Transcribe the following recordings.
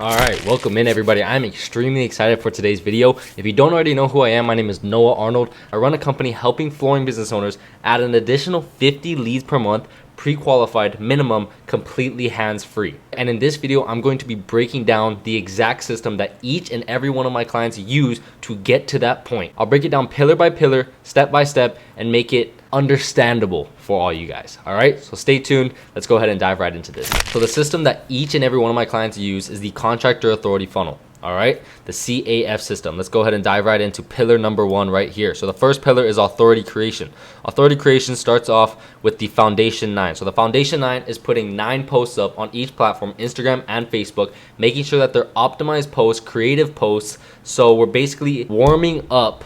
All right, welcome in everybody. I'm extremely excited for today's video. If you don't already know who I am, my name is Noah Arnold. I run a company helping flooring business owners add an additional 50 leads per month, pre-qualified, minimum, completely hands-free. And in this video, I'm going to be breaking down the exact system that each and every one of my clients use to get to that point. I'll break it down pillar by pillar, step by step, and make it understandable for all you guys. All right, so stay tuned. Let's go ahead and dive right into this. So the system that each and every one of my clients use is the Contractor Authority Funnel. All right, the CAF system. Let's go ahead and dive right into pillar number one right here. So the first pillar is authority creation. Authority creation starts off with the foundation 9. So the foundation 9 is putting 9 posts up on each platform, Instagram and Facebook, making sure that they're optimized posts, creative posts. So we're basically warming up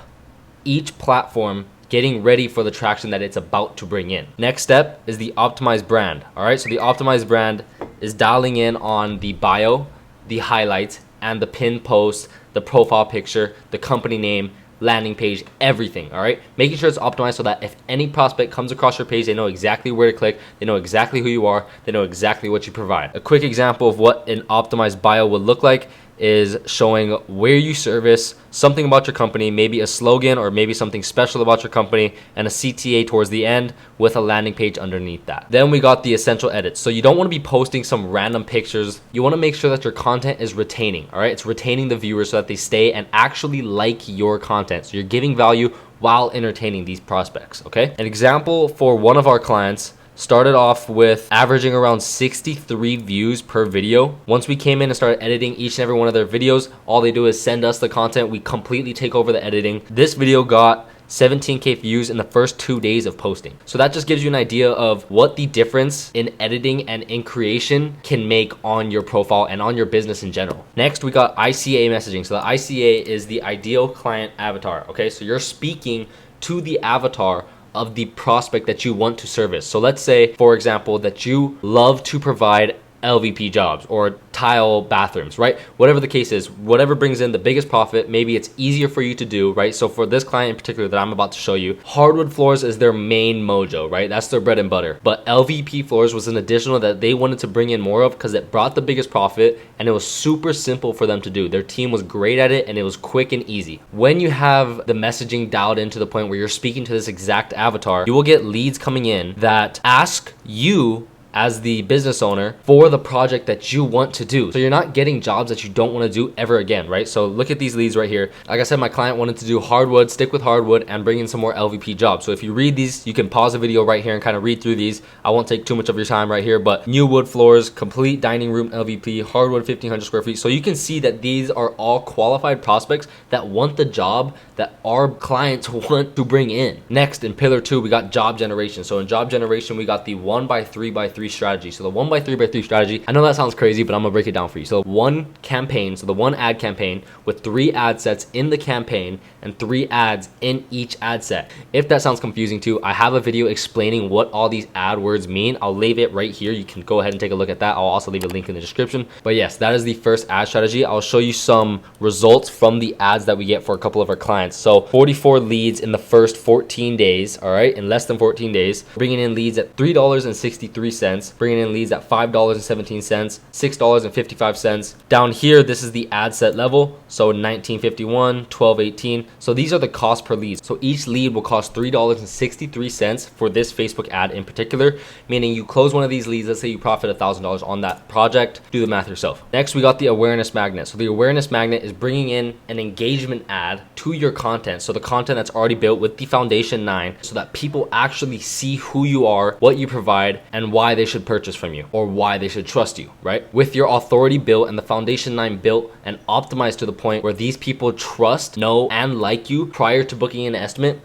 each platform, getting ready for the traction that it's about to bring in. Next step is the optimized brand. All right, so the optimized brand is dialing in on the bio, the highlights, and the pin post, the profile picture, the company name, landing page, everything. All right, making sure it's optimized so that if any prospect comes across your page, they know exactly where to click, they know exactly who you are, they know exactly what you provide. A quick example of what an optimized bio would look like is showing where you service, something about your company, maybe a slogan or maybe something special about your company, and a CTA towards the end with a landing page underneath that. Then we got the essential edits. So you don't want to be posting some random pictures. You want to make sure that your content is retaining. All right, it's retaining the viewers so that they stay and actually like your content. So you're giving value while entertaining these prospects. Okay, an example for one of our clients started off with averaging around 63 views per video. Once we came in and started editing each and every one of their videos, all they do is send us the content. We completely take over the editing. This video got 17K views in the first 2 days of posting. So that just gives you an idea of what the difference in editing and in creation can make on your profile and on your business in general. Next, we got ICA messaging. So the ICA is the ideal client avatar. Okay, so you're speaking to the avatar of the prospect that you want to service. So let's say, for example, that you love to provide LVP jobs or tile bathrooms, right? Whatever the case is, whatever brings in the biggest profit, maybe it's easier for you to do, right? So for this client in particular that I'm about to show you, hardwood floors is their main mojo, right? That's their bread and butter. But LVP floors was an additional that they wanted to bring in more of because it brought the biggest profit and it was super simple for them to do. Their team was great at it and it was quick and easy. When you have the messaging dialed into the point where you're speaking to this exact avatar, you will get leads coming in that ask you as the business owner for the project that you want to do. So you're not getting jobs that you don't want to do ever again, right? So look at these leads right here. Like I said, my client wanted to do hardwood, stick with hardwood, and bring in some more LVP jobs. So if you read these, you can pause the video right here and kind of read through these. I won't take too much of your time right here, but new wood floors, complete dining room LVP, hardwood 1,500 square feet. So you can see that these are all qualified prospects that want the job that our clients want to bring in. Next, in pillar 2, we got job generation. So in job generation, we got the 1x3x3 strategy. So the 1x3x3 strategy, I know that sounds crazy, but I'm gonna break it down for you. So one campaign, so the one ad campaign with 3 ad sets in the campaign and 3 ads in each ad set. If that sounds confusing too, I have a video explaining what all these ad words mean. I'll leave it right here. You can go ahead and take a look at that. I'll also leave a link in the description. But yes, that is the first ad strategy. I'll show you some results from the ads that we get for a couple of our clients. So 44 leads in the first 14 days, all right, in less than 14 days, bringing in leads at $3.63, bringing in leads at $5.17, $6.55. Down here, this is the ad set level, so $19.51, $12.18. So these are the cost per lead. So each lead will cost $3.63 for this Facebook ad in particular, meaning you close one of these leads, let's say you profit $1,000 on that project, do the math yourself. Next, we got the awareness magnet. So the awareness magnet is bringing in an engagement ad to your content. So the content that's already built with the foundation 9 so that people actually see who you are, what you provide, and why they should purchase from you or why they should trust you, right? With your authority built and the foundation 9 built and optimized to the point where these people trust, know, and like you prior to booking an estimate,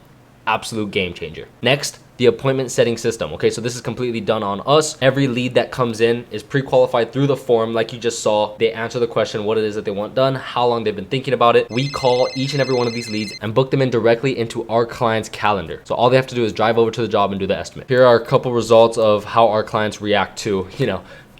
absolute game changer. Next, the appointment setting system. Okay, so this is completely done on us. Every lead that comes in is pre-qualified through the form like you just saw. They answer the question, what it is that they want done, how long they've been thinking about it. We call each and every one of these leads and book them in directly into our client's calendar. So all they have to do is drive over to the job and do the estimate. Here are a couple results of how our clients react to,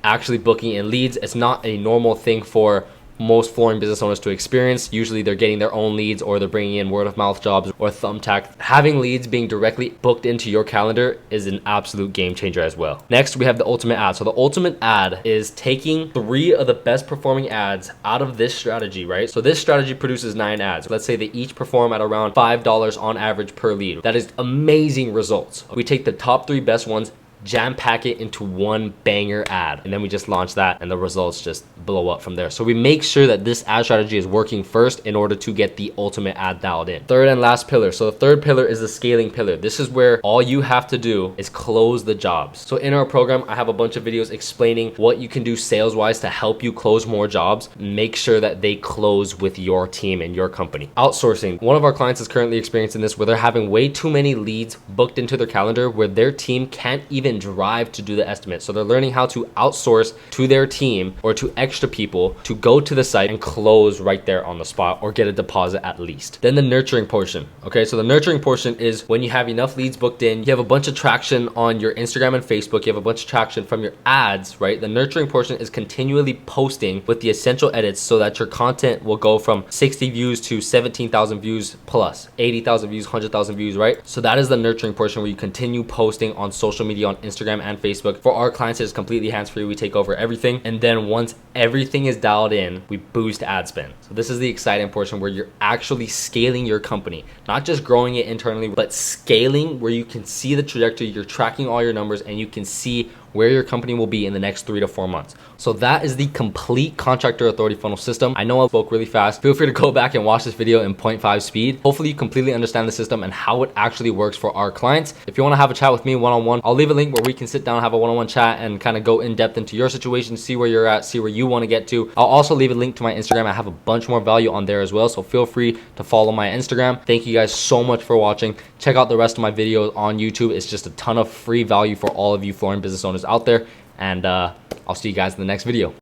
actually booking in leads. It's not a normal thing for most flooring business owners to experience. Usually they're getting their own leads, or they're bringing in word of mouth jobs or Thumbtack. Having leads being directly booked into your calendar is an absolute game changer as well. Next, we have the ultimate ad. So the ultimate ad is taking 3 of the best performing ads out of this strategy, right? So this strategy produces 9 ads. Let's say they each perform at around $5 on average per lead. That is amazing results. We take the top 3 best ones, jam pack it into one banger ad, and then we just launch that, and the results just blow up from there. So we make sure that this ad strategy is working first in order to get the ultimate ad dialed in. Third and last pillar. So the third pillar is the scaling pillar. This is where all you have to do is close the jobs. So in our program, I have a bunch of videos explaining what you can do sales wise to help you close more jobs. Make sure that they close with your team and your company. Outsourcing. One of our clients is currently experiencing this, where they're having way too many leads booked into their calendar, where their team can't even drive to do the estimate. So they're learning how to outsource to their team or to extra people to go to the site and close right there on the spot, or get a deposit at least. Then the nurturing portion. Okay, so the nurturing portion is when you have enough leads booked in, you have a bunch of traction on your Instagram and Facebook, you have a bunch of traction from your ads, right? The nurturing portion is continually posting with the essential edits so that your content will go from 60 views to 17,000 views plus, 80,000 views, 100,000 views, right? So that is the nurturing portion, where you continue posting on social media, on Instagram and Facebook. For our clients, it's completely hands-free. We take over everything. And then once everything is dialed in, we boost ad spend. So this is the exciting portion, where you're actually scaling your company, not just growing it internally, but scaling where you can see the trajectory, you're tracking all your numbers, and you can see where your company will be in the next 3 to 4 months. So that is the complete Contractor Authority funnel system. I know I spoke really fast. Feel free to go back and watch this video in 0.5 speed. Hopefully you completely understand the system and how it actually works for our clients. If you want to have a chat with me one-on-one, I'll leave a link where we can sit down, have a one-on-one chat, and kind of go in depth into your situation, see where you're at, see where you want to get to. I'll also leave a link to my Instagram. I have a bunch more value on there as well, so feel free to follow my Instagram. Thank you guys so much for watching. Check out the rest of my videos on YouTube. It's just a ton of free value for all of you flooring business owners out there, and I'll see you guys in the next video.